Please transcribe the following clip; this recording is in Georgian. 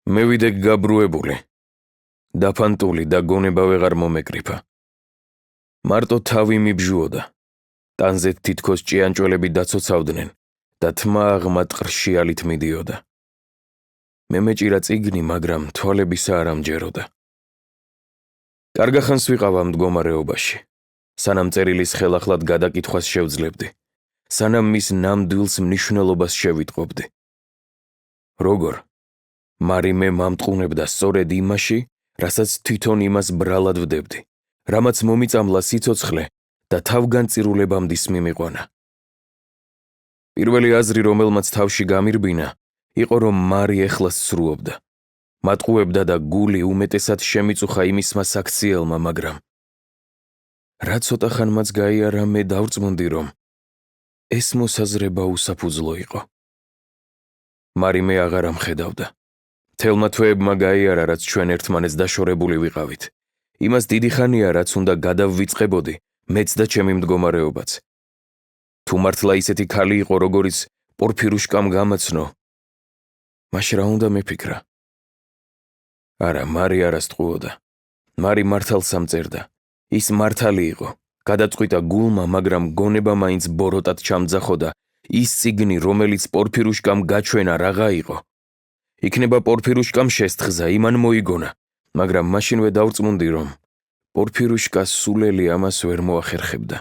მევიდე გაბრუებული, დაფანტული და გონება ვეღარ მომეკრიფა. მარტო თავი მიბჟუოდა, ტანზე თითქოს ჭიანჭველები დაცოცავდნენ და თმა აღმატყრში ალით მიდიოდა. მე მეჭირა წიგნი, მაგრამ თვალებისა არ ამჯეროდა. კარგახანს ვიყავა მდგომარეობაში, სანამ წერილის ხელახლად გადაკითხვას შევძლებდი, სანამ მის ნამდვილს მნიშვნელობას შევიტყობდი. როგორ? მარი მე მამტყუნებდა სწორედ იმაში, რასაც თვითონ იმას ბრალად ვდებდი, რამაც მომიწამლა სიცოცხლე და თავგანწირულებამდის მიმიყვანა. პირველი აზრი, რომელმაც თავში გამირბინა, იყო რომ მარი ეხლა სცრუობდა. მატყუებდა და გული უმეტესად შემიწუხა იმისმა საქციელმა, მაგრამ რა ცოტა ხანმაც გაიარა, მე დავწმუნდი, რომ ეს მოსაზრება უსაფუძვლო იყო. მარი მე აღარ ამხედავდა. თელმა თვეებმა გაიარა, რაც ჩვენ ერთმანეთს დაშორებული ვიყავით. იმას დიდი ხანია, რაც უნდა გადავვიწყებოდი, მეც და ჩემი მდგომარეობაც. თუ მართლა ისეთი ქალი იყო, როგორიც პორფირუშკამ გამაცნო, მაშ რა უნდა მეფიქრა? არა, მარი არ ასტყუოდა. მარი მართალს ამწერდა. ის მართალი იყო, გადაწყვიტა გულმა, მაგრამ გონება მაინც ბოროტად ჩამძახო და ის წიგნი, რომელიც პორფირუშკამ გაჩვენა, რაღა იყო. იქნება პორფირუშკამ შესთხზა, იმან მოიგონა, მაგრამ მაშინვე დავწმუნდი, რომ პორფირუშკას სულელი ამას ვერ მოახერხებდა.